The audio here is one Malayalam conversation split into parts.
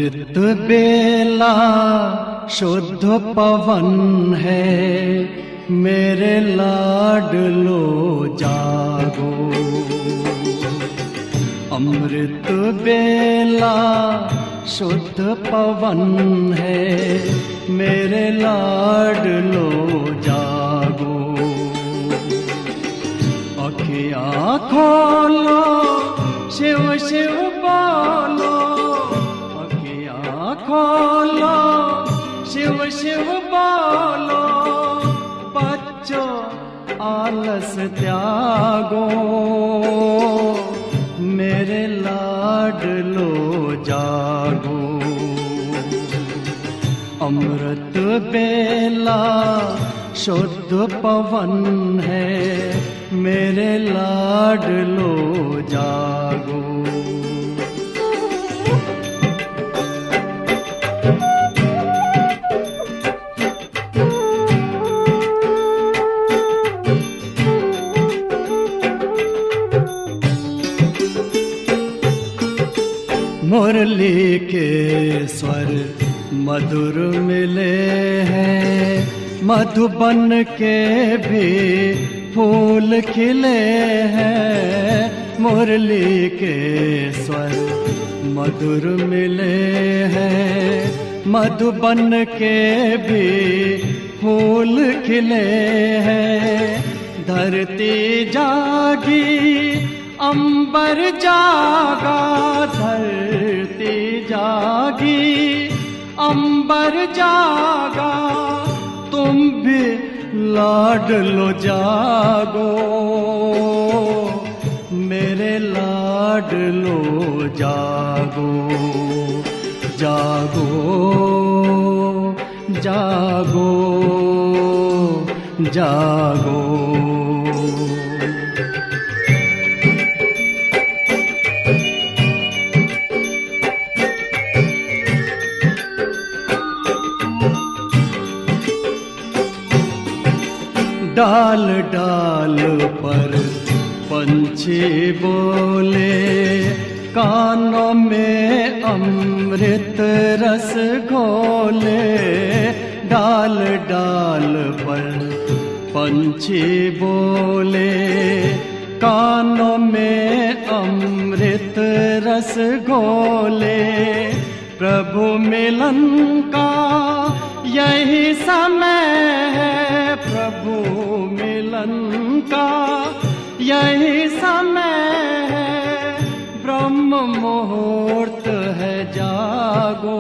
अमृत बेला शुद्ध पवन है, मेरे लाडलो जागो। अमृत बेला शुद्ध पवन है, मेरे लाडलो जागो। अखियाँ खोलो शिव शिव बोलो, अखियाँ खोलो शिव शिव बोलो। बच्चों आलस त्यागो, मेरे लाडलो जागो। अमृत बेला शुद्ध पवन है, मेरे लाडलो जागो। मुरली के स्वर मधुर मिले हैं, मधुबन के भी फूल खिले हैं। मुरली के स्वर मधुर मिले हैं, मधुबन के भी फूल खिले हैं। धरती जागी अंबर जागा, धरती जागी अंबर जागा। तुम भी लाडलो जागो, मेरे लाडलो जागो। जागो जागो जागो। डाल डाल पर पंछी बोले, कानों में अमृत रस घोले। डाल डाल पर पंछी बोले, कानों में अमृत रस घोले। प्रभु मिलन का यही समय है, प्रभु मिलन का यही समय है। ब्रह्म मुहूर्त है जागो,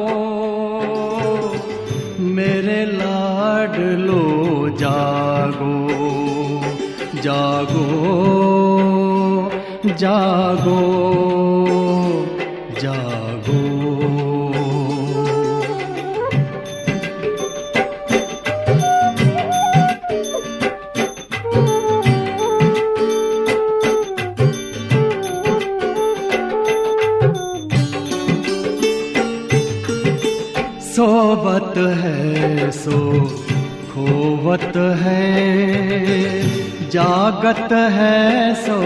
मेरे लाडलो जागो। जागो जागो जागो। सोवत है सो खोवत है, जागत है सो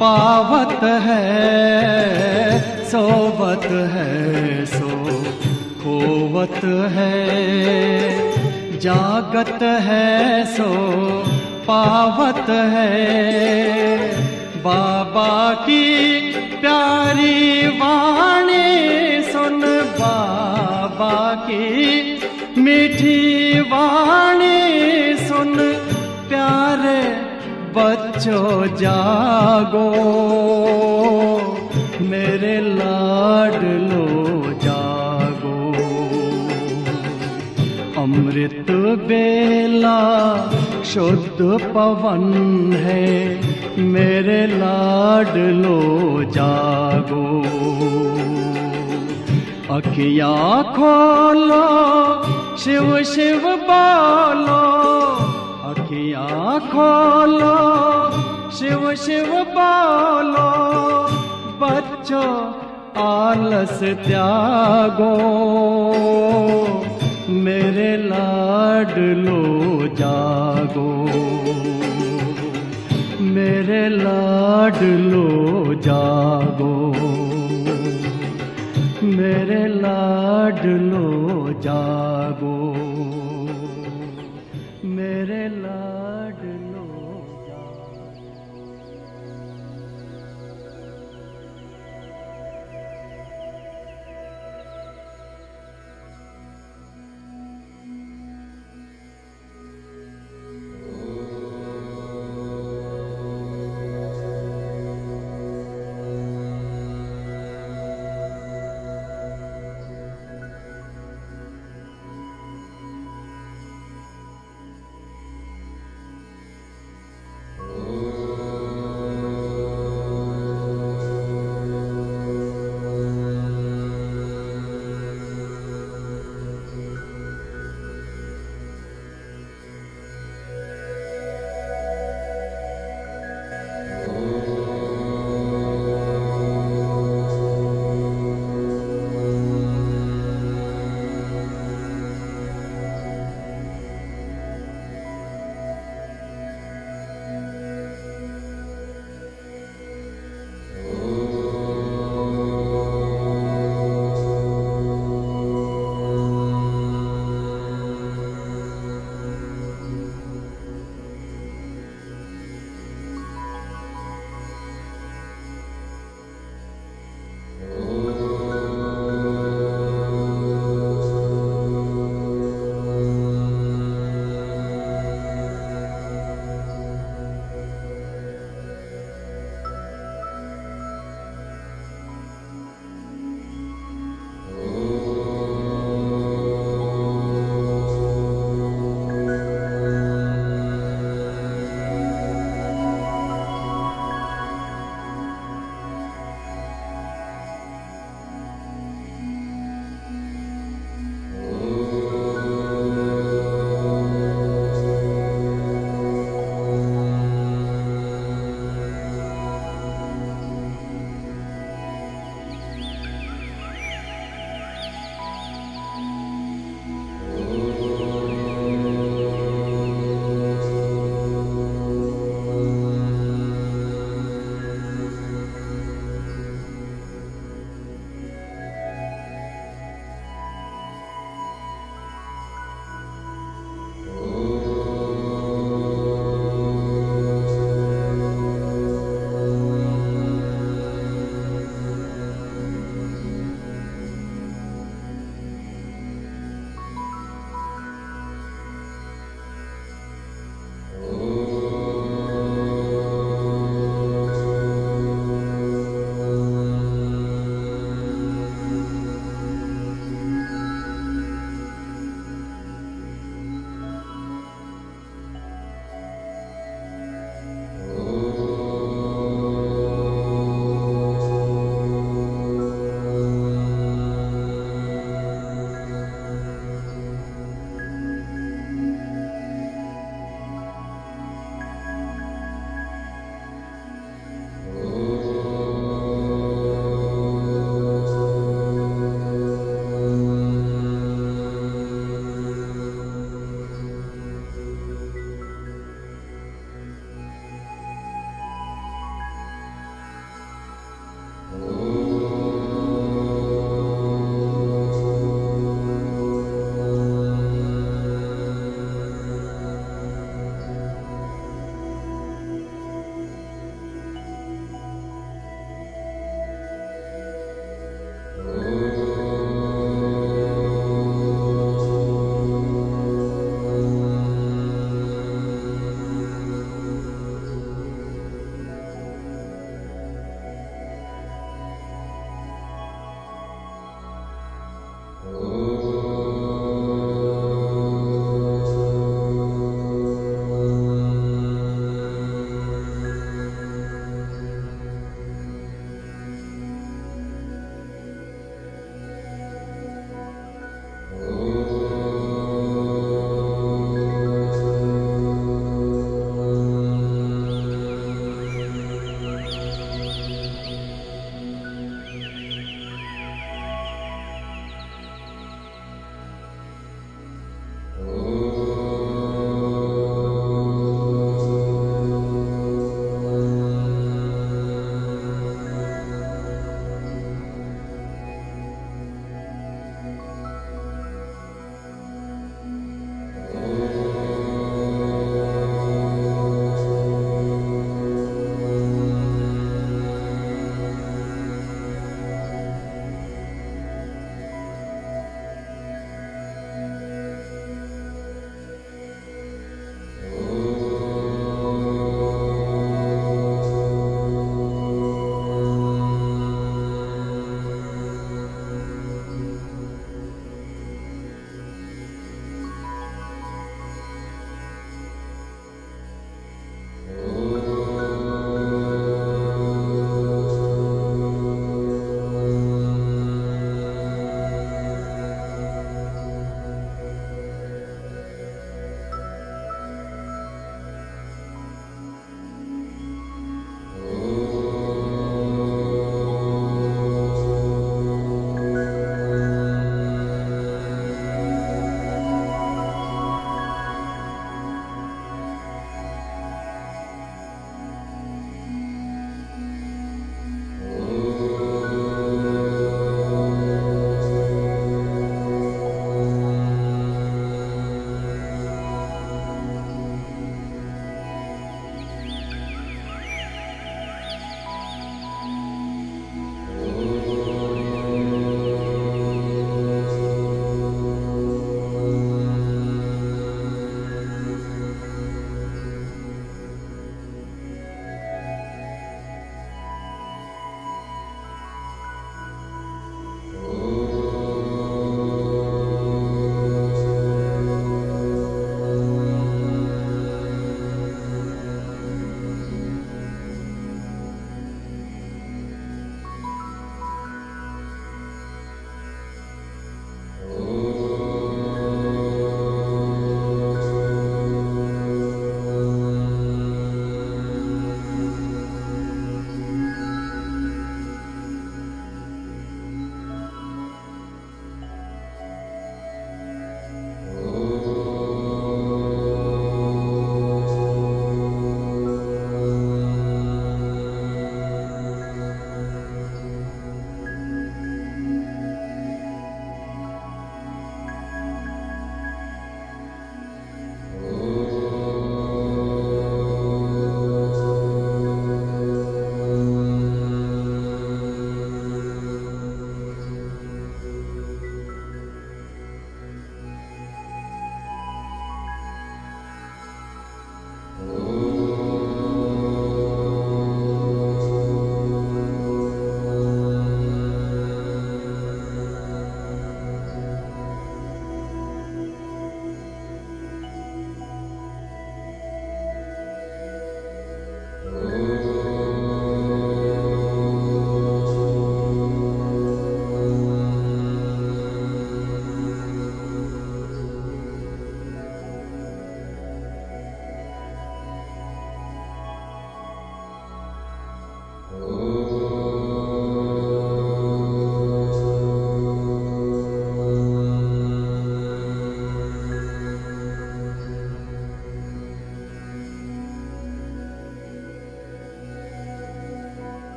पावत है। सोवत है सो खोवत है, जागत है सो पावत है। बाबा की प्यारी वाणी सुन, बाबा की मीठी वाणी सुन। प्यारे बच्चों जागो, मेरे लाडलो जागो। अमृत बेला शुद्ध पवन है, मेरे लाडलो जागो। अखियाँ खोलो शिव शिव बोलो, अखियाँ खोलो शिव शिव बोलो। बच्चों आलस त्यागो, मेरे लाडलो जागो। मेरे लाडलो जागो, मेरे लाडलो जागो, मेरे लाडलो जागो।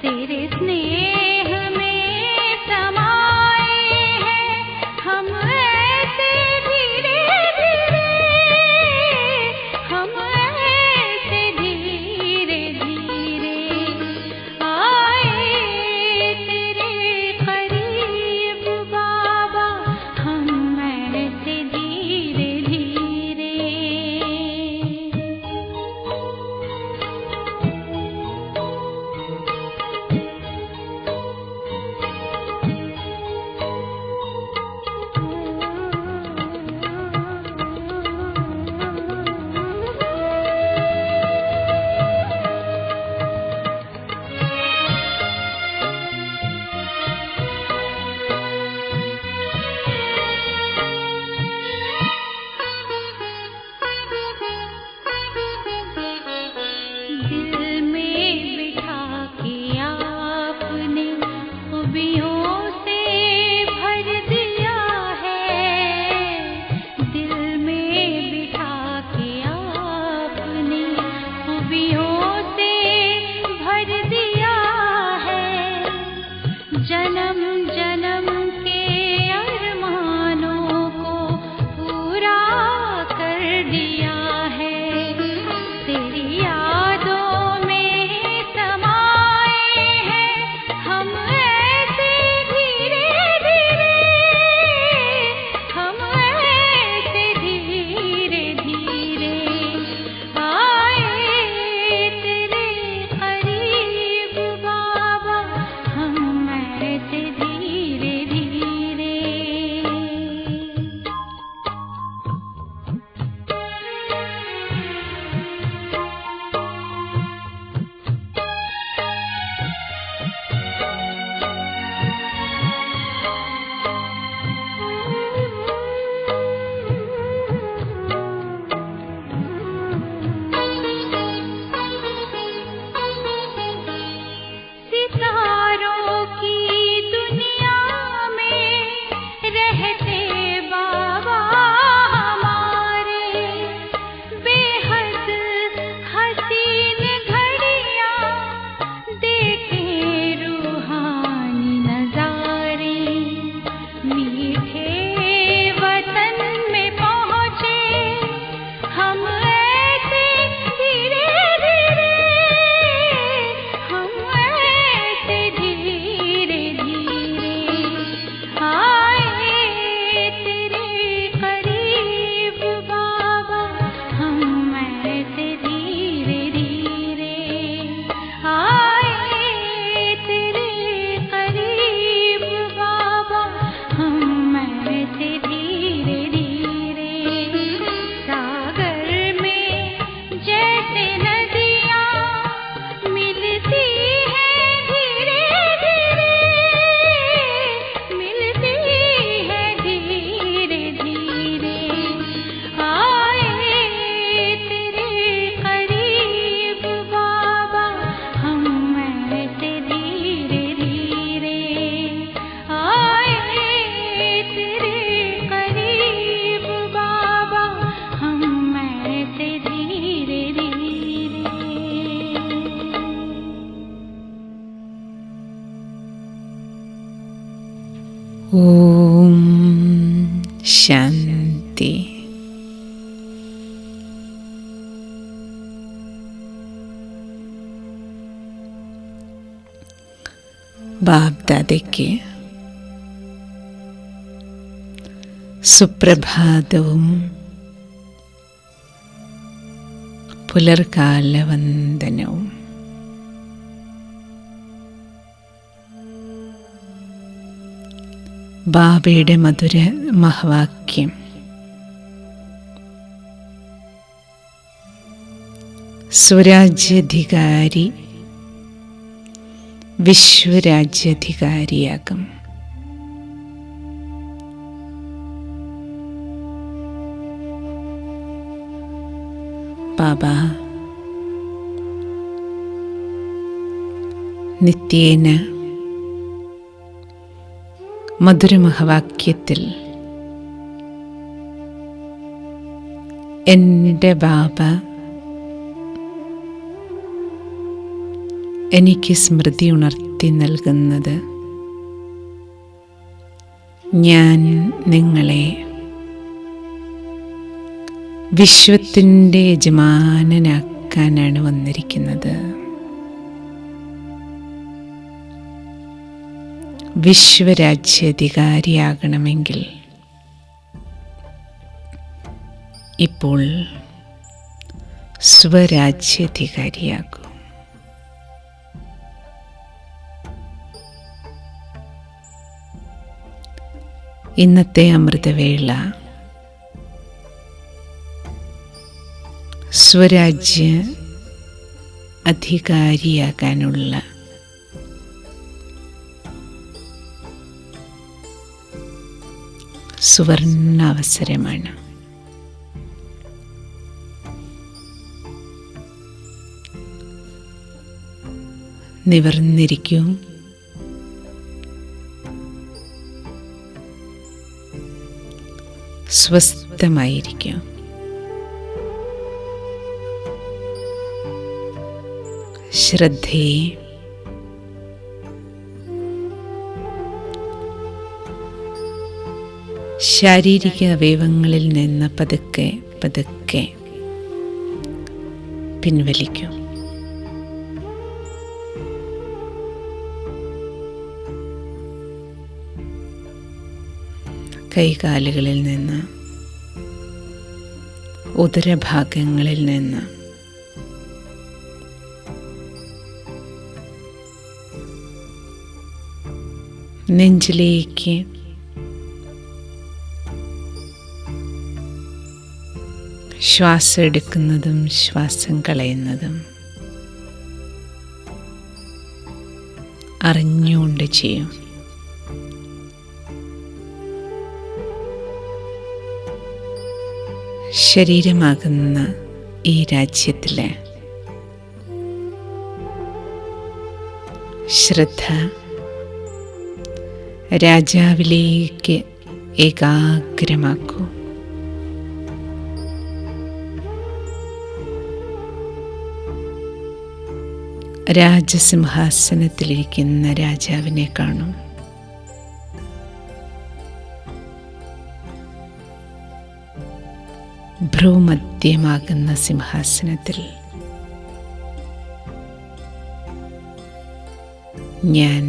तेरे स्नेह में समाए हैं हम ऐसे धीरे धीरे, हम ऐसे धीरे धीरे आए तेरे करीब बाबा, हम ऐसे धीरे धीरे। दिल में बिठा के आपने खूबियों से भर दिया है, दिल में बिठा के आपने खूबियों से भर दिया है, जन्म जन्म के अरमानों को पूरा कर दिया है, तेरी यादों में समाए हैं हम ऐसे धीरे धीरे, हम ऐसे धीरे धीरे आए तेरे करीब बाबा, हम ऐसे धीरे धीरे। सितारों की दुनिया में रहते बाबा हमारे, बेहद हसीन घड़ियां देखे रूहानी नजारे, मीठे वतन में पहुँचे हम ऐसे धीरे धीरे, हम ऐसे धीरे धीरे आए तेरे करीब बाबा, हम ऐसे धीरे धीरे आए तेरे करीब बाबा, हम ऐसे धीरे धीरे। सागर में जैसे नदियाँ मिलती हैं धीरे धीरे, मिलती हैं धीरे धीरे आए तेरे करीब बाबा, हम ऐसे धीरे धीरे आए तेरे करीब बाबा, हम ऐसे धीरे धीरे। ओम शांति। बाप दादे के സുപ്രഭാതവും പുലർകാല വന്ദനവും. ബാബയുടെ മധുര മഹവാക്യം. സ്വരാജ്യാധികാരി വിശ്വരാജ്യാധികാരിയാകും. ബാബ നിത്യേന മധുരമഹവാക്യത്തിൽ എൻ്റെ ബാബ എനിക്ക് സ്മൃതി ഉണർത്തി നൽകുന്നത് ഞാൻ നിങ്ങളെ വിശ്വത്തിൻ്റെ യജമാനനാക്കാനാണ് വന്നിരിക്കുന്നത്. വിശ്വരാജ്യാധികാരിയാകണമെങ്കിൽ ഇപ്പോൾ സ്വരാജ്യാധികാരിയാകൂ. ഇന്നത്തെ അമൃതവേള സ്വരാജ്യ അധികാരിയാകാനുള്ള സുവർണ അവസരമാണ്. നിവർന്നിരിക്കൂ. സ്വസ്ഥമായിരിക്കൂ. ശ്രദ്ധയെ ശാരീരിക അവയവങ്ങളിൽ നിന്ന് പതുക്കെ പതുക്കെ പിൻവലിക്കൂ. കൈകാലുകളിൽ നിന്ന്, ഉദരഭാഗങ്ങളിൽ നിന്ന്, നെഞ്ചിലേക്ക് ശ്വാസം എടുക്കുന്നതും ശ്വാസം കളയുന്നതും അറിഞ്ഞുകൊണ്ട് ചെയ്യും. ശരീരമാകുന്ന ഈ രാജ്യത്തിലെ ശ്രദ്ധ രാജാവിലേക്ക് ഏകാഗ്രമാക്കൂ. രാജസിംഹാസനത്തിലിരിക്കുന്ന രാജാവിനെ കാണും. ഭ്രൂമധ്യമാകുന്ന സിംഹാസനത്തിൽ ഞാൻ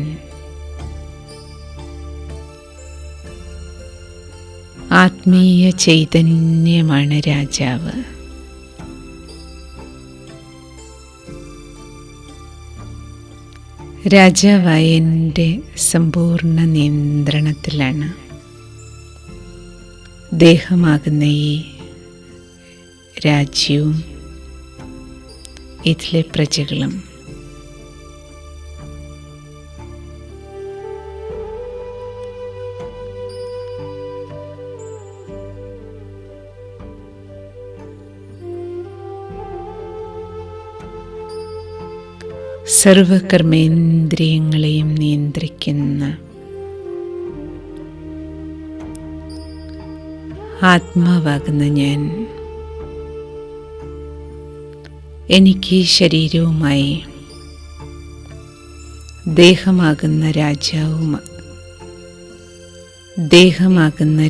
ആത്മീയ ചൈതന്യമാണ് രാജാവ്. രാജാവായ എൻ്റെ സമ്പൂർണ്ണ നിയന്ത്രണത്തിലാണ് ദേഹമാകുന്ന ഈ രാജ്യവും ഇതിലെ പ്രജകളും. സർവകർമ്മേന്ദ്രിയങ്ങളെയും നിയന്ത്രിക്കുന്ന ആത്മാവാകുന്ന ഞാൻ എനിക്ക് ശരീരവുമായി ദേഹമാകുന്ന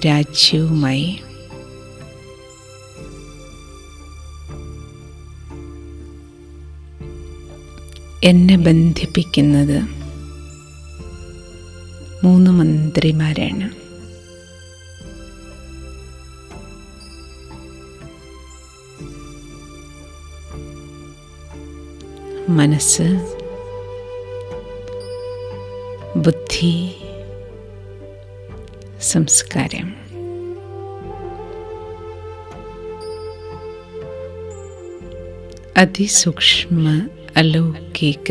രാജ്യവുമായി എന്നെ ബന്ധിപ്പിക്കുന്നത് 3 മന്ത്രിമാരാണ്. മനസ്സ്, ബുദ്ധി, സംസ്കാരം. അതിസൂക്ഷ്മ അലൗകിക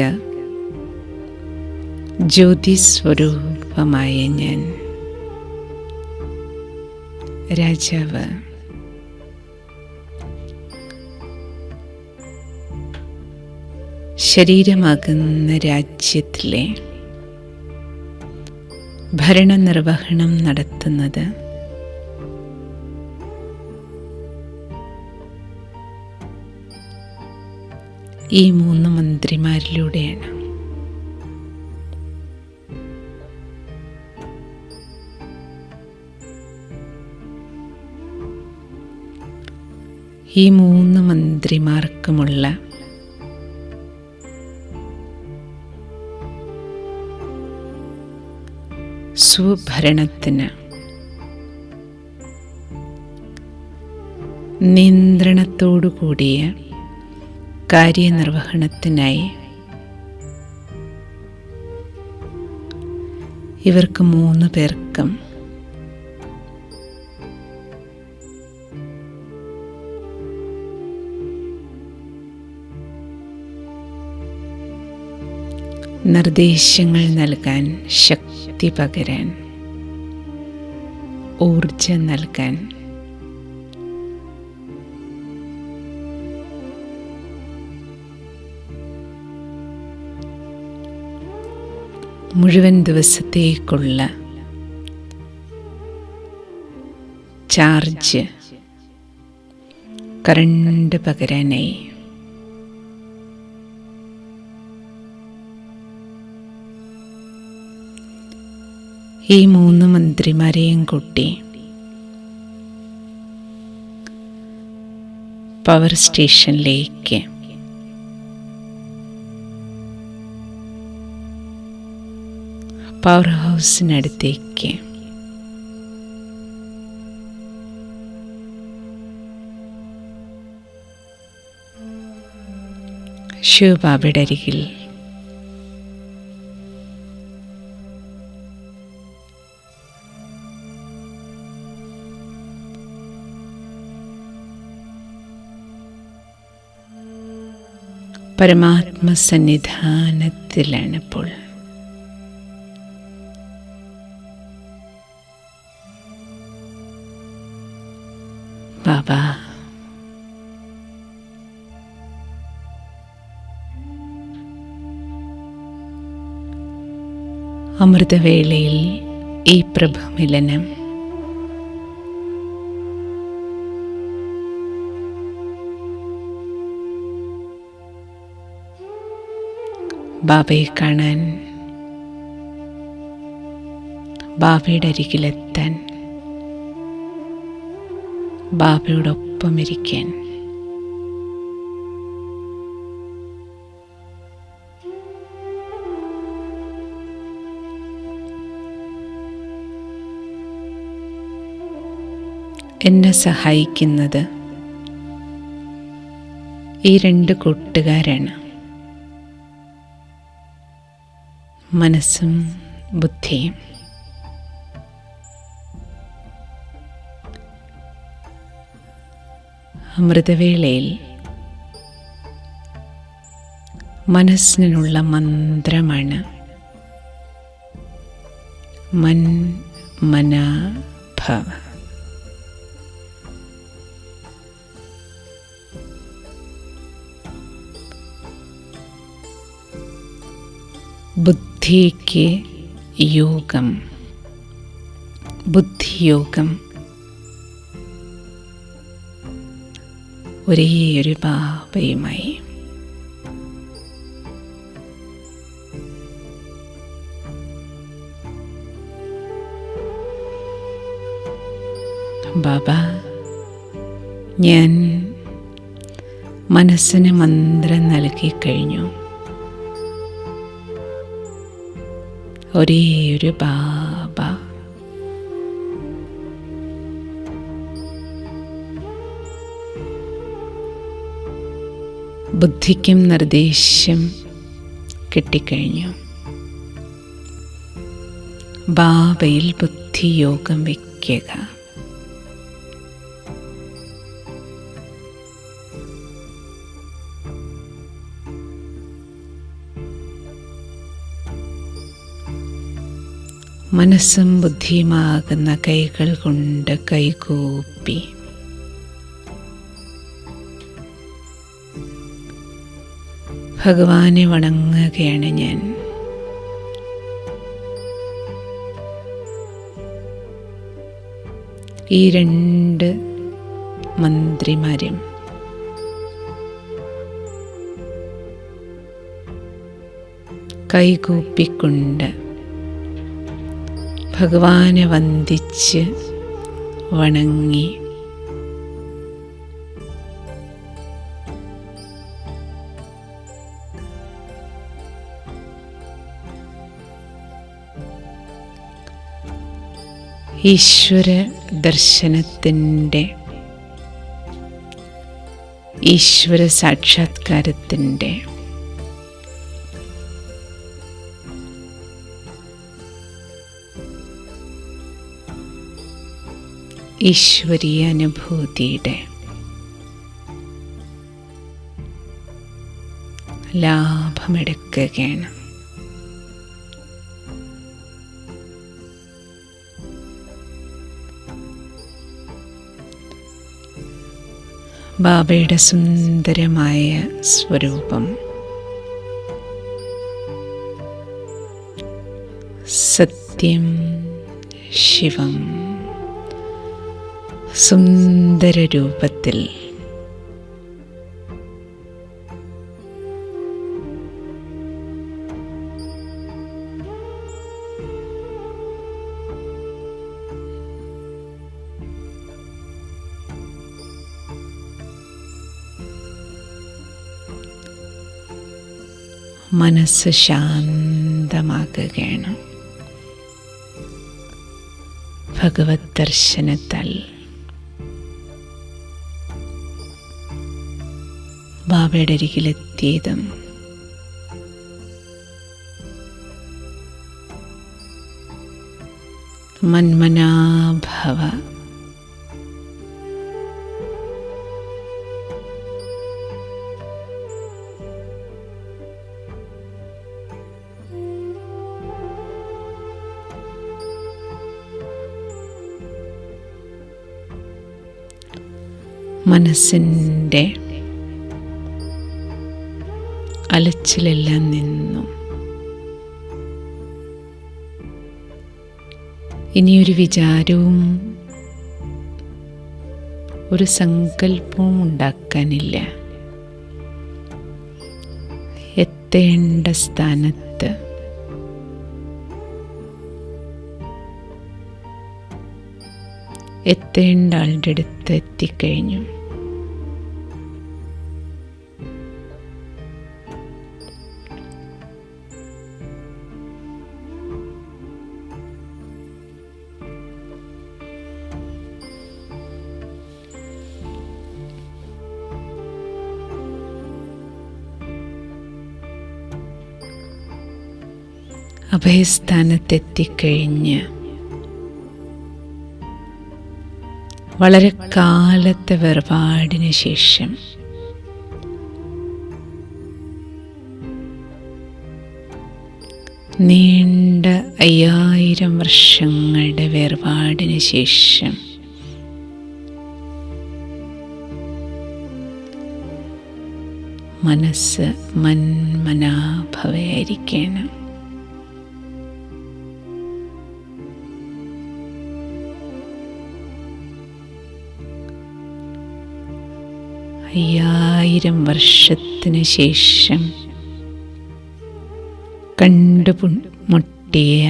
ജ്യോതിസ്വരൂപമായ ഞാൻ രാജാവ് ശരീരമാകുന്ന രാജ്യത്തിലെ ഭരണനിർവഹണം നടത്തുന്നത് ഈ 3 മന്ത്രിമാരിലൂടെയാണ്. ഈ 3 മന്ത്രിമാർക്കുമുള്ള സ്വഭരണത്തിന് നിയന്ത്രണത്തോടുകൂടിയ കാര്യനിർവഹണത്തിനായി ഇവർക്ക് 3 പേർക്കും നിർദ്ദേശങ്ങൾ നൽകാൻ, ശക്തി പകരാൻ, ഊർജം നൽകാൻ മുഴുവൻ ദിവസത്തേക്കുള്ള ചാർജ് കറണ്ട് പകരാനായി ഈ 3 മന്ത്രിമാരെയും കൂട്ടി പവർ സ്റ്റേഷനിലേക്ക് പവർ ഹൗസിനടുത്തേക്ക് ശിവബാബയുടെ അരികിൽ പരമാത്മസന്നിധാനത്തിലാണിപ്പോൾ. ബാബ അമൃതവേളയിൽ ഈ പ്രഭമിലനം ബാബയെ കാണാൻ, ബാബയുടെ അരികിലെത്താൻ, ബാബയോടൊപ്പം ഇരിക്കാൻ എന്നെ സഹായിക്കുന്നത് ഈ 2 കൂട്ടുകാരാണ്. മനസ്സും ബുദ്ധിയും. അമൃതവേളയിൽ മനസ്സിനുള്ള മന്ത്രമാണ് മൻ മന ഭവ. ബുദ്ധിക്ക് യോഗം, ബുദ്ധിയോഗം ഒരേയൊരു ബാബയുമായി. ബാബ, ഞാൻ മനസ്സിന് മന്ത്രം നൽകി കഴിഞ്ഞു. ഒരേയൊരു ബാബ. ബുദ്ധിക്കും നിർദ്ദേശം കിട്ടിക്കഴിഞ്ഞു. ബാബയിൽ ബുദ്ധിയോഗം വയ്ക്കുക. മനസ്സും ബുദ്ധിയുമാകുന്ന കൈകൾ കൊണ്ട് കൈകൂപ്പി ഭഗവാനെ വണങ്ങുകയാണ് ഞാൻ. ഈ 2 മന്ത്രിമാരും കൈകൂപ്പിക്കൊണ്ട് ഭഗവാനെ വന്ദിച്ച് വണങ്ങി ഈശ്വര ദർശനത്തിൻ്റെ, ഈശ്വര സാക്ഷാത്കാരത്തിൻ്റെ ഈശ്വരീയ അനുഭൂതിയുടെ ലാഭമെടുക്കുകയാണ്. ബാബയുടെ സുന്ദരമായ സ്വരൂപം സത്യം ശിവം സുന്ദര രൂപത്തിൽ മനസ്സ് ശാന്തമാകുകയാണ്. ഭഗവത് ദർശനത്താൽ ബാബയുടെ അരികിലെത്തിയതും മന്മനാഭവ മനസ്സിൻ്റെ അലച്ചിലെല്ലാം നിന്നു. ഇനിയൊരു വിചാരവും ഒരു സങ്കല്പവും ഉണ്ടാക്കാനില്ല. എത്തേണ്ട സ്ഥാനത്ത് എത്തേണ്ട ആളുടെ അടുത്ത് എത്തിക്കഴിഞ്ഞു. അഭയസ്ഥാനത്തെത്തിക്കഴിഞ്ഞ് വളരെ കാലത്തെ വേർപാടിന് ശേഷം നീണ്ട 5000 വർഷങ്ങളുടെ വേർപാടിന് ശേഷം മനസ്സ് മന്മനാഭവയായിരിക്കണം. അയ്യായിരം വർഷത്തിന് ശേഷം കണ്ടുമുട്ടിയ,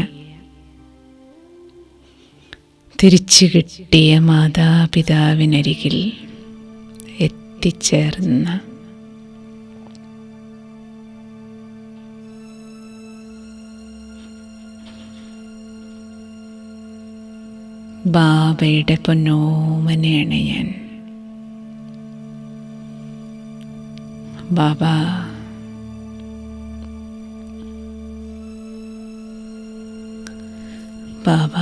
തിരിച്ചു കിട്ടിയ മാതാപിതാവിനരികിൽ എത്തിച്ചേർന്ന ബാബയുടെ പൊന്നോമനയാണ് ഞാൻ. ബാബ ബാബ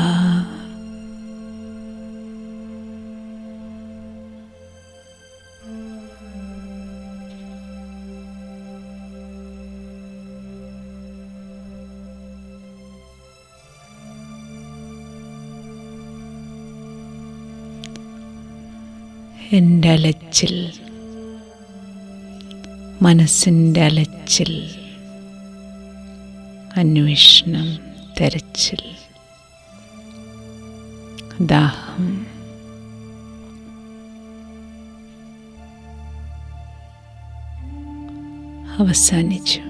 എൻ്റെ അലച്ചിൽ, മനസ്സിൻ്റെ അലച്ചിൽ, അന്വേഷണം, തെരച്ചിൽ, ദാഹം അവസാനിച്ചു.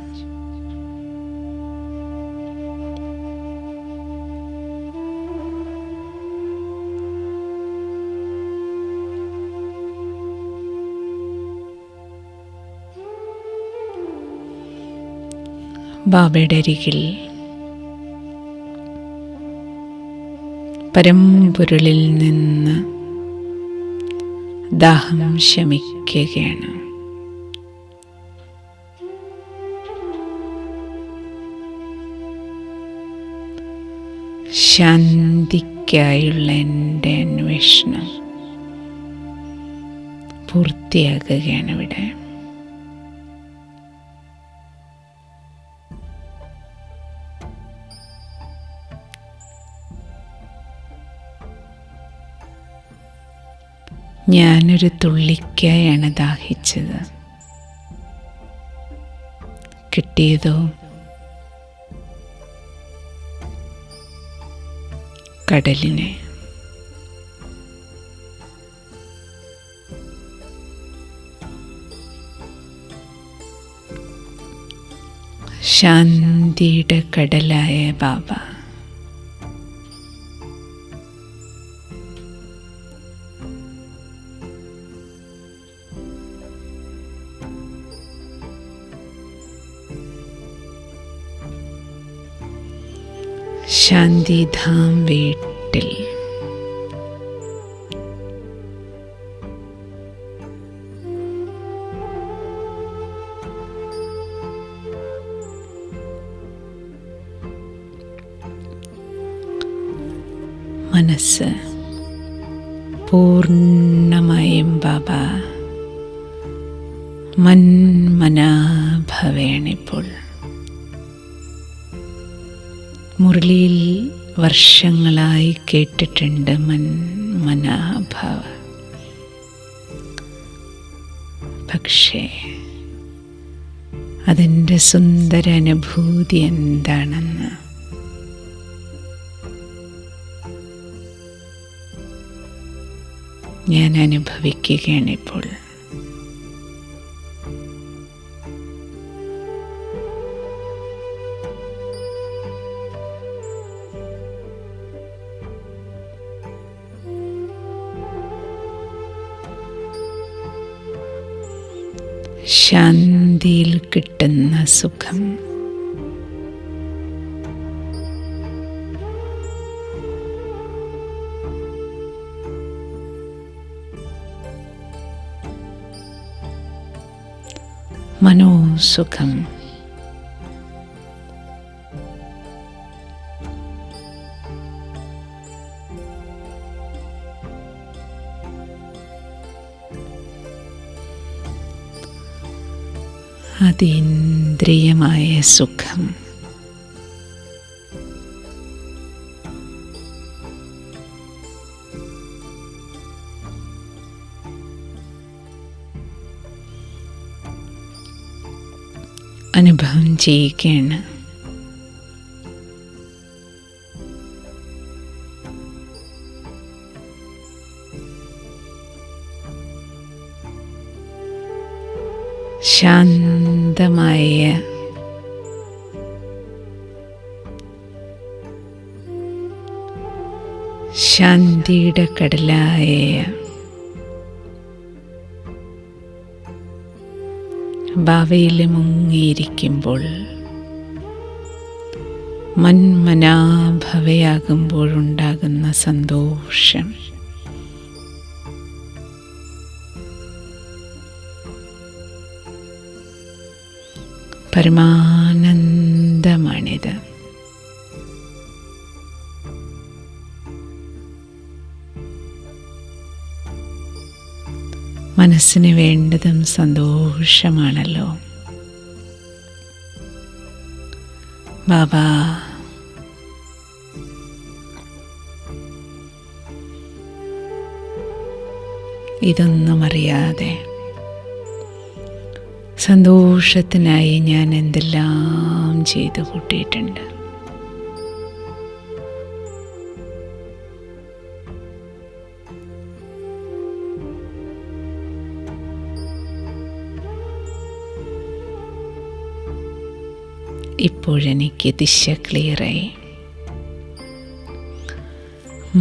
ബാബയുടെ അരികിൽ പരമ്പൊരുളിൽ നിന്ന് ദാഹം ശമിക്കുകയാണ്. ശാന്തിക്കായുള്ള എൻ്റെ അന്വേഷണം പൂർത്തിയാക്കുകയാണ് ഇവിടെ. ഞാനൊരു തുള്ളിക്കായാണ് ദാഹിച്ചത്. കിട്ടിയതോ കടലിനെ. ശാന്തിയുടെ കടലായ ബാബ ശാന്തിധാം വീട്ടിൽ മനസ്സ് പൂർണ്ണമായും ബാബ മന്മനാഭവേണിപ്പോൾ. മുരളിയിൽ വർഷങ്ങളായി കേട്ടിട്ടുണ്ട് മന്മനാഭവ. പക്ഷേ അതിൻ്റെ സുന്ദര അനുഭൂതി എന്താണെന്ന് ഞാൻ അനുഭവിക്കുകയാണിപ്പോൾ. ശാന്തിയിൽ കിട്ടുന്ന സുഖം മനോസുഖം അതീന്ദ്രിയമായ സുഖം അനുഭവം ചെയ്യുകയാണ്. ശാന്തമായ ശാന്തിയുടെ കടലായ ഭാവയിൽ മുങ്ങിയിരിക്കുമ്പോൾ മന്മനാഭവയാകുമ്പോഴുണ്ടാകുന്ന സന്തോഷം പരമാനന്ദമാണിത്. മനസ്സിന് വേണ്ടതും സന്തോഷമാണല്ലോ. ബാബാ ഇതൊന്നും അറിയാതെ സന്തോഷത്തിനായി ഞാൻ എന്തെല്ലാം ചെയ്തു കൂട്ടിയിട്ടുണ്ട്. ഇപ്പോഴെനിക്ക് ദിശ ക്ലിയറായി.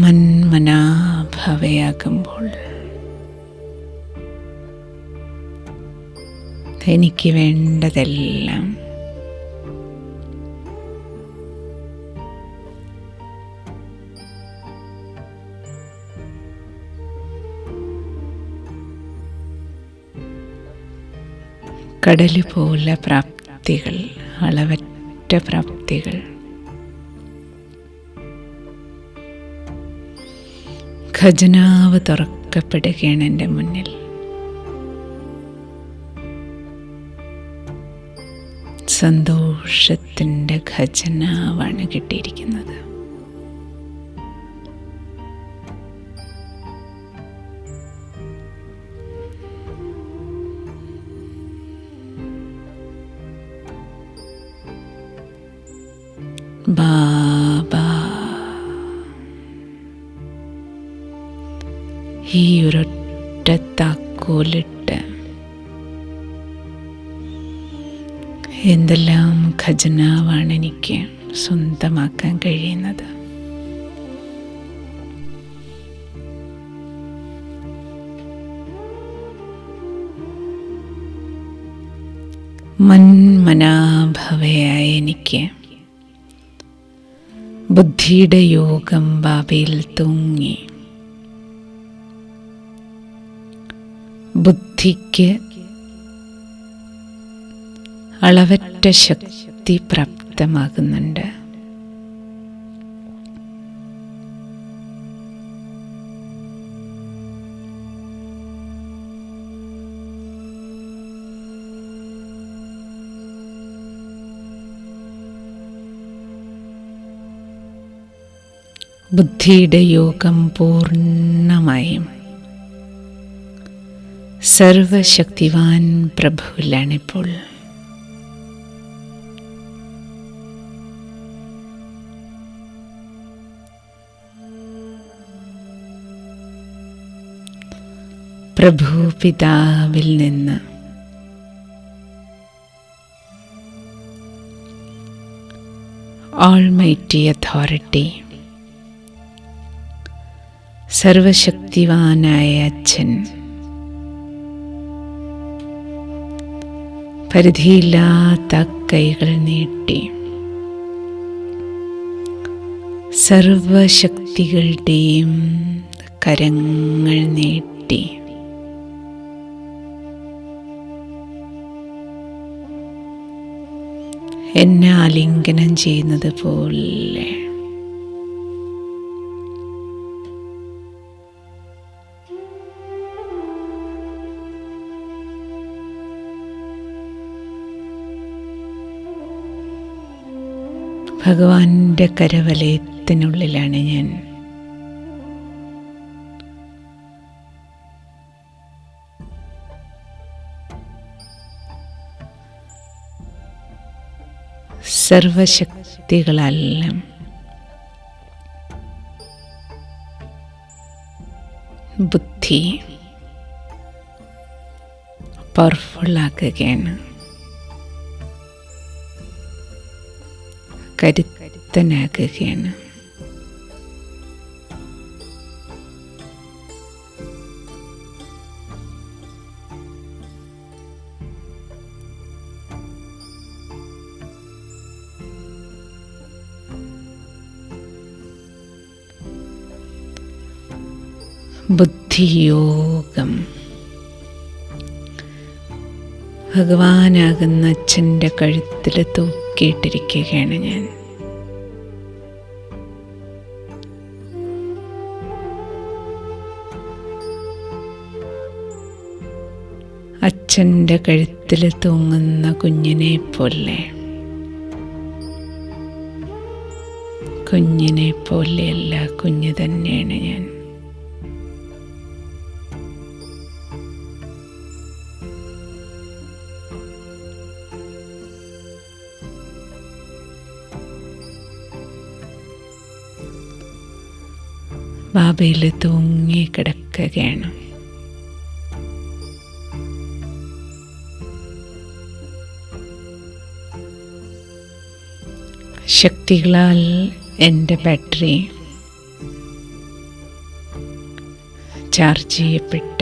മന്മനാഭവയാകുമ്പോൾ എനിക്ക് വേണ്ടതെല്ലാം കടല് പോലെ പ്രാപ്തികൾ, അളവറ്റ പ്രാപ്തികൾ. ഖജനാവ് തുറക്കപ്പെടുകയാണ് എൻ്റെ മുന്നിൽ. സന്തോഷത്തിൻ്റെ ഖജനാവാണ് കിട്ടിയിരിക്കുന്നത്. ബാബാ ഈ ഒരൊറ്റ താക്കോലിട്ട് എന്തെല്ലാം ഖജനാവാണ് എനിക്ക് സ്വന്തമാക്കാൻ കഴിയുന്നത്. മന്മനാഭവയായ എനിക്ക് ബുദ്ധിയുടെ യോഗം ബാബയിൽ തൂങ്ങി. ബുദ്ധിക്ക് അളവറ്റ ശക്തി പ്രാപ്തമാകുന്നുണ്ട്. ബുദ്ധിയുടെ യോഗം പൂർണ്ണമായും സർവശക്തിവാൻ പ്രഭുവിലാണിപ്പോൾ. പ്രഭു പിതാവിൽ നിന്ന് ഓൾമൈറ്റി അതോറിറ്റി, സർവശക്തിവാനായ അച്ഛൻ പരിധിയില്ലാത്ത കൈകൾ നീട്ടി സർവശക്തികളുടെയും കരങ്ങൾ നീട്ടി എന്നെ ആലിംഗനം ചെയ്യുന്നത് പോലെ ഭഗവാന്റെ കരവലയത്തിനുള്ളിലാണ് ഞാൻ. സർവശക്തികളെല്ലാം ബുദ്ധി പവർഫുള്ളാക്കുകയാണ്, കരുത്തനാക്കുകയാണ്. ബുദ്ധിയോഗം ഭഗവാനാകുന്ന അച്ഛൻ്റെ കഴുത്തിൽ തൂക്കിയിട്ടിരിക്കുകയാണ് ഞാൻ. അച്ഛൻ്റെ കഴുത്തിൽ തൂങ്ങുന്ന കുഞ്ഞിനെ പോലെ, കുഞ്ഞിനെ പോലെയല്ല, കുഞ്ഞ് തന്നെയാണ് ഞാൻ. ബാബയിൽ തൂങ്ങി കിടക്കുകയാണ്. ശക്തികളാൽ എൻ്റെ ബാറ്ററി ചാർജ് ചെയ്യപ്പെട്ട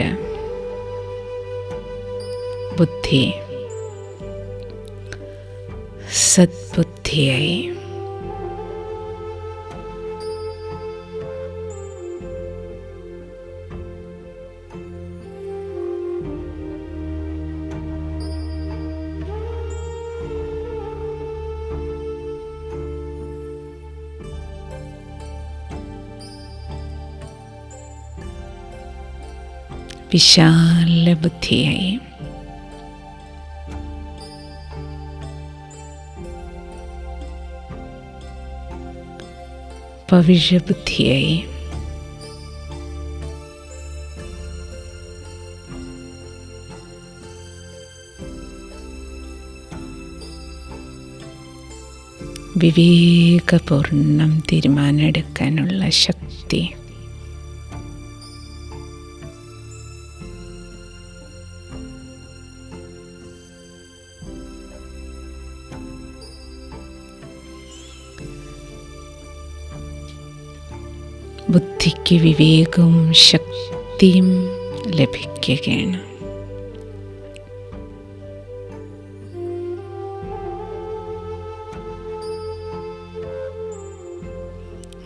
ബുദ്ധി സദ്ബുദ്ധിയായി വിശാല ബുദ്ധിയായി. പവിഴബുദ്ധിയായി. വിവേകപൂർണം തീരുമാനമെടുക്കാനുള്ള ശക്തി. ബുദ്ധിക്ക് വിവേകവും ശക്തിയും ലഭിക്കുകയാണ്.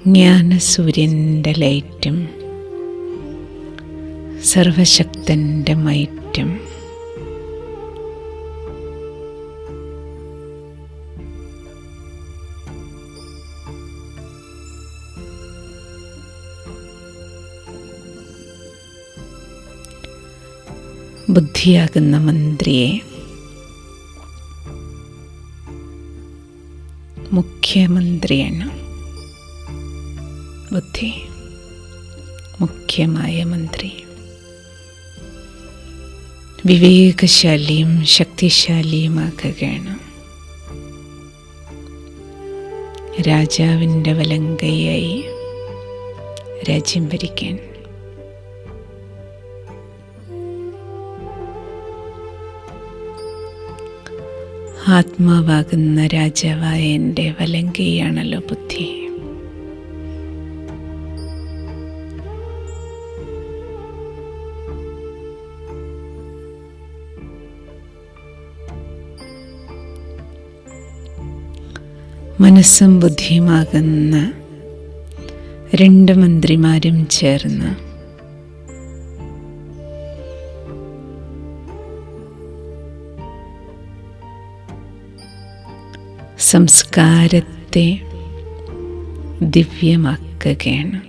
ജ്ഞാനസൂര്യൻ്റെ ലൈറ്റും സർവശക്തൻ്റെ മൈറ്റും ബുദ്ധിയാകുന്ന മന്ത്രിയെ മുഖ്യമന്ത്രിയാണ്. ബുദ്ധി മുഖ്യമായ മന്ത്രി. വിവേകശാലിയും ശക്തിശാലിയുമാക്കുകയാണ്. രാജാവിൻ്റെ വലങ്കൈയായി രാജ്യം ഭരിക്കാൻ. ആത്മാവാകുന്ന രാജാവായ എൻ്റെ വലങ്കൈയാണല്ലോ ബുദ്ധി. മനസ്സും ബുദ്ധിയുമാകുന്ന രണ്ട് മന്ത്രിമാരും ചേർന്ന് സംസ്കാരത്തെ ദിവ്യമാക്കുകയാണ്.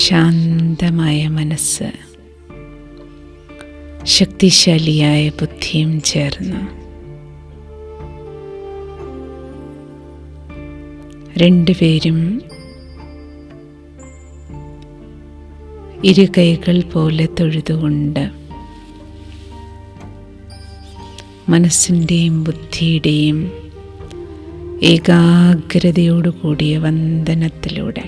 ശാന്തമായ മനസ്സ് ശക്തിശാലിയായ ബുദ്ധിയും ചേർന്ന് രണ്ടുപേരും ഇരു കൈകൾ പോലെ തൊഴുതുകൊണ്ട് മനസ്സിൻ്റെയും ബുദ്ധിയുടെയും ഏകാഗ്രതയോടുകൂടിയ വന്ദനത്തിലൂടെ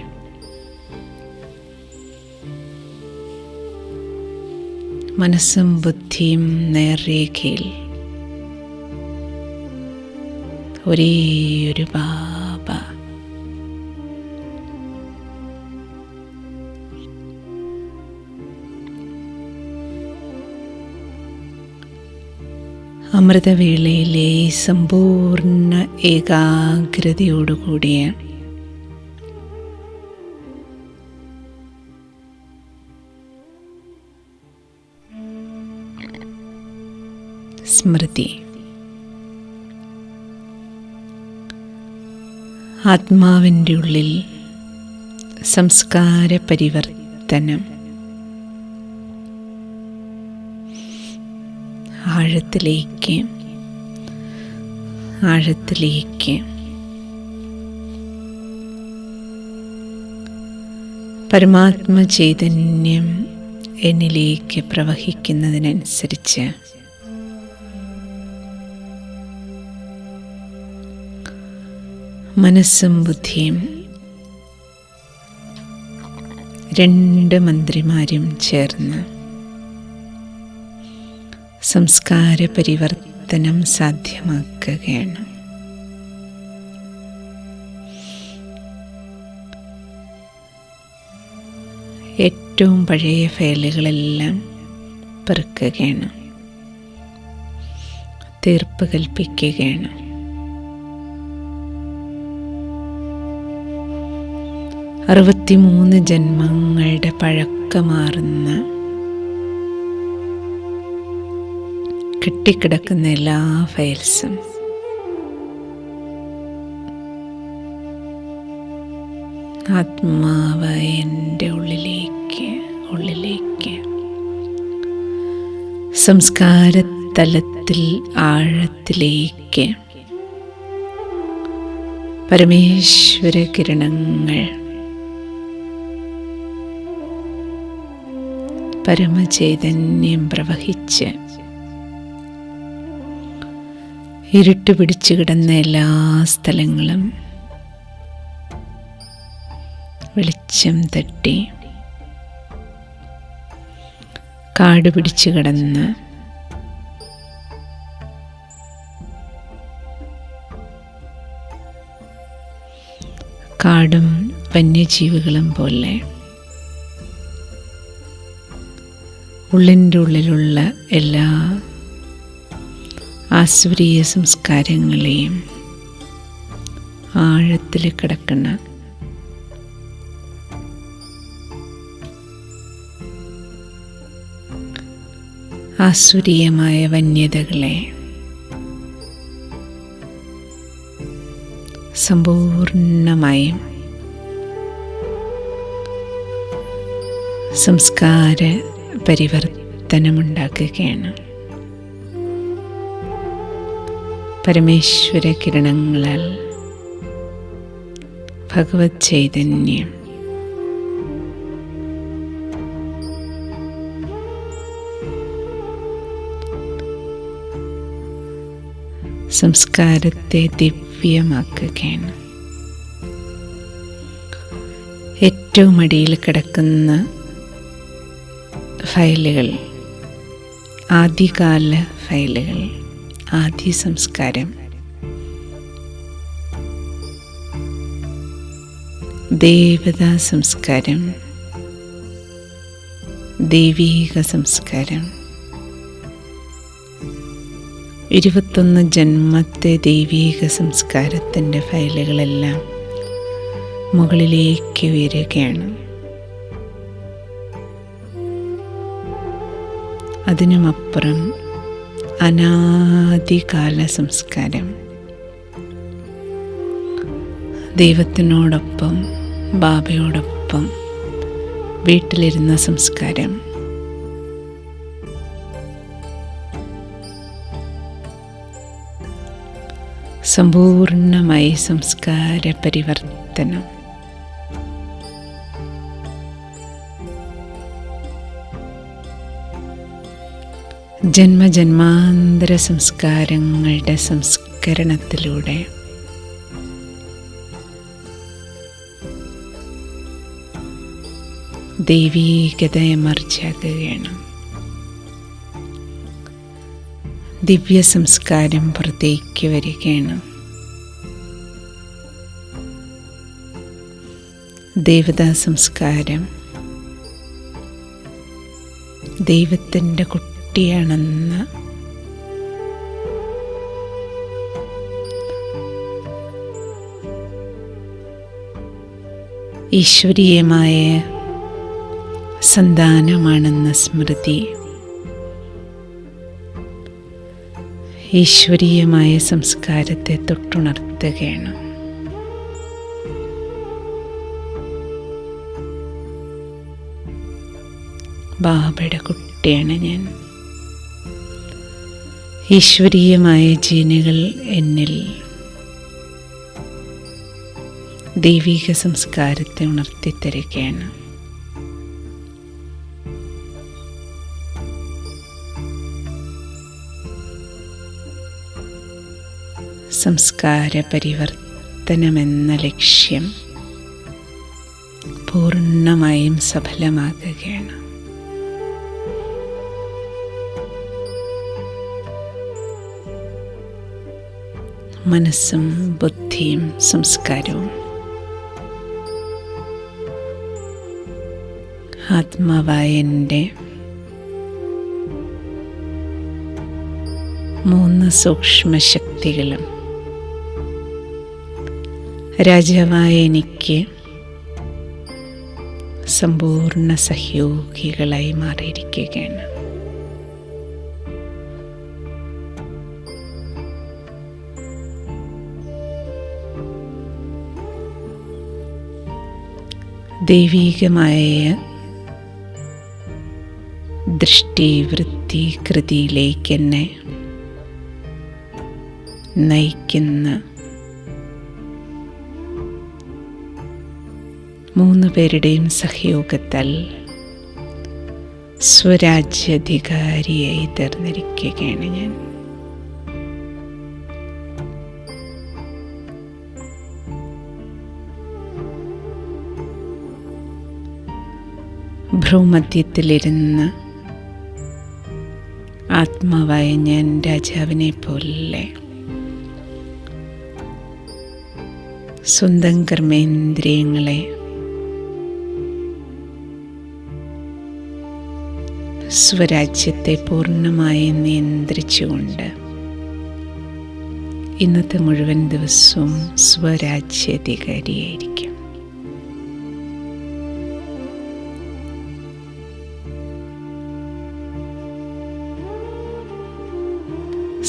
മനസ്സും ബുദ്ധിയും നേർരേഖയിൽ ഒരേയൊരു ബാബ. അമൃതവേളയിലെ സമ്പൂർണ്ണ ഏകാഗ്രതയോടുകൂടിയ സ്മൃതി. ആത്മാവിൻ്റെ ഉള്ളിൽ സംസ്കാര പരിവർത്തനം ആഴത്തിലേക്ക് ആഴത്തിലേക്ക് പരമാത്മ ചൈതന്യം എന്നിലേക്ക് പ്രവഹിക്കുന്നതിനനുസരിച്ച് മനസ്സും ബുദ്ധിയും രണ്ട് മന്ത്രിമാരും ചേർന്ന് സംസ്കാര പരിവർത്തനം സാധ്യമാക്കുകയാണ്. ഏറ്റവും പഴയ ഫയലുകളെല്ലാം പെറുക്കുകയാണ്, തീർപ്പ് കൽപ്പിക്കുകയാണ്. അറുപത്തിമൂന്ന് ജന്മങ്ങളുടെ പഴക്കമാർന്ന കെട്ടിക്കിടക്കുന്ന എല്ലാ ഫയൽസും ആത്മാവ് എൻ്റെ ഉള്ളിലേക്ക് സംസ്കാരതലത്തിൽ ആഴത്തിലേക്ക് പരമേശ്വര കിരണങ്ങൾ പരമചൈതന്യം പ്രവഹിച്ച് ഇരുട്ട് പിടിച്ചു കിടന്ന എല്ലാ സ്ഥലങ്ങളും വെളിച്ചം തട്ടി കാട് പിടിച്ചു കിടന്ന് കാടും വന്യജീവികളും പോലെ ഉള്ളിൻ്റെ ഉള്ളിലുള്ള എല്ലാ ആസുരീയ സംസ്കാരങ്ങളെയും ആഴത്തിൽ കിടക്കുന്ന ആസുരീയമായ വന്യതകളെ സമ്പൂർണമായും സംസ്കാര പരിവർത്തനമുണ്ടാക്കുകയാണ്. പരമേശ്വര കിരണങ്ങളാൽ ഭഗവത് ചൈതന്യം സംസ്കാരത്തെ ദിവ്യമാക്കുകയാണ്. ഏറ്റവും അടിയിൽ കിടക്കുന്ന ഫയലുകൾ, ആദ്യകാല ഫയലുകൾ, ആദ്യ സംസ്കാരം, ദേവതാ സംസ്കാരം, ദൈവീക സംസ്കാരം, 21 ജന്മത്തെ ദൈവീക സംസ്കാരത്തിൻ്റെ ഫയലുകളെല്ലാം മുകളിലേക്ക് ഉയരുകയാണ്. അതിനുമപ്പുറം അനാദികാല സംസ്കാരം, ദൈവത്തിനോടൊപ്പം ബാബയോടൊപ്പം വീട്ടിലിരുന്ന സംസ്കാരം, സമ്പൂർണമായി സംസ്കാര പരിവർത്തനം. ജന്മജന്മാന്തര സംസ്കാരങ്ങളുടെ സംസ്കരണത്തിലൂടെ ദൈവീകത എമർജാകുകയാണ്. ദിവ്യ സംസ്കാരം പുറത്തേക്ക് വരികയാണ്. ദേവതാ സംസ്കാരം ദൈവത്തിൻ്റെ കുട്ടിയാണെന്ന് ഈശ്വരീയമായ സന്താനമാണെന്ന സ്മൃതി, ഈശ്വരീയമായ സംസ്കാരത്തെ തൊട്ടുണർത്തുകയാണ്. ബാബയുടെ കുട്ടിയാണ് ഞാൻ. ഈശ്വരീയമായ ജീനുകൾ എന്നിൽ ദൈവിക സംസ്കാരത്തെ ഉണർത്തിത്തരികയാണ്. സംസ്കാര പരിവർത്തനമെന്ന ലക്ഷ്യം പൂർണ്ണമായും സഫലമാകുകയാണ്. മനസ്സും ബുദ്ധിയും സംസ്കാരവും ആത്മാവായ എൻ്റെ 3 സൂക്ഷ്മശക്തികളും രാജാവായ എനിക്ക് സമ്പൂർണ്ണ സഹയോഗികളായി മാറിയിരിക്കുകയാണ്. ദൈവീകമായ ദൃഷ്ടിവൃത്തി കൃതിയിലേക്ക് എന്നെ നയിക്കുന്ന 3 പേരുടെയും സഹയോഗത്താൽ സ്വരാജ്യാധികാരിയായി തീർന്നിരിക്കുകയാണ് ഞാൻ. ഭ്രൂമധ്യത്തിലിരുന്ന് ആത്മാവായ ഞാൻ രാജാവിനെ പോലെ സ്വന്തം കർമ്മേന്ദ്രിയങ്ങളെ സ്വരാജ്യത്തെ പൂർണ്ണമായി നിയന്ത്രിച്ചുകൊണ്ട് ഇന്നത്തെ മുഴുവൻ ദിവസവും സ്വരാജ്യാധികാരിയായിരിക്കും.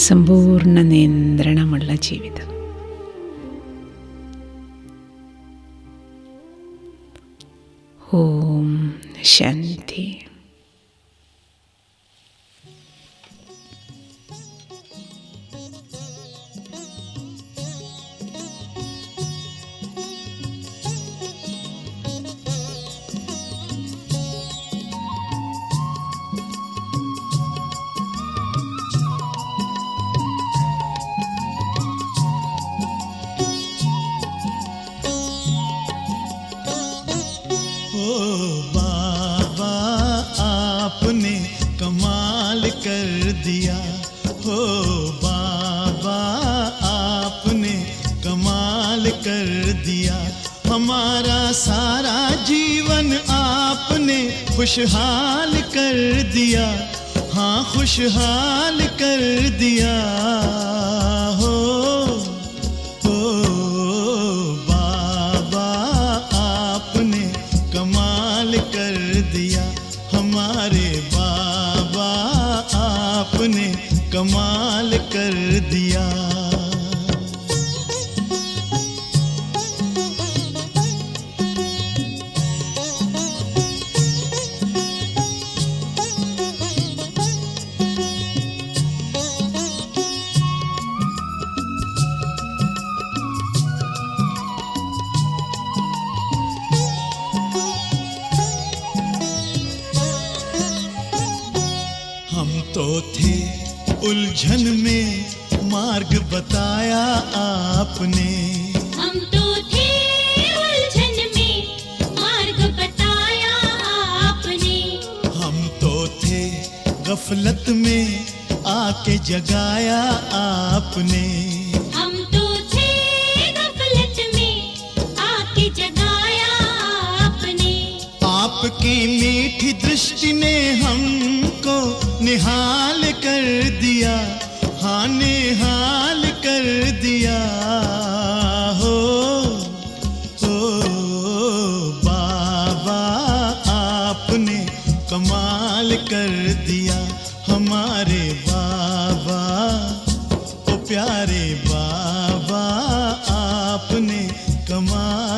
സമ്പൂർണ്ണ നിയന്ത്രണമുള്ള ജീവിതം. ഓം ശാന്തി. कर दिया हो बाबा, आपने कमाल कर दिया। हमारा सारा जीवन आपने खुशहाल कर दिया, हाँ खुशहाल कर दिया हो बाबा, आपने कमाल कर दिया। हमारे बाबा आपने कमाल कर दिया। हम तो थे उलझन में मार्ग बताया आपने, हम तो थे उलझन में मार्ग बताया आपने। हम तो थे गफलत में आके जगाया आपने, हम तो थे गफलत में आके जगाया आपने। आपकी मीठी दृष्टि ने हमको निहाल कर दिया, हाँ निहाल कर दिया हो बाबा, आपने कमाल कर दिया। हमारे बाबा ओ प्यारे बाबा, आपने कमाल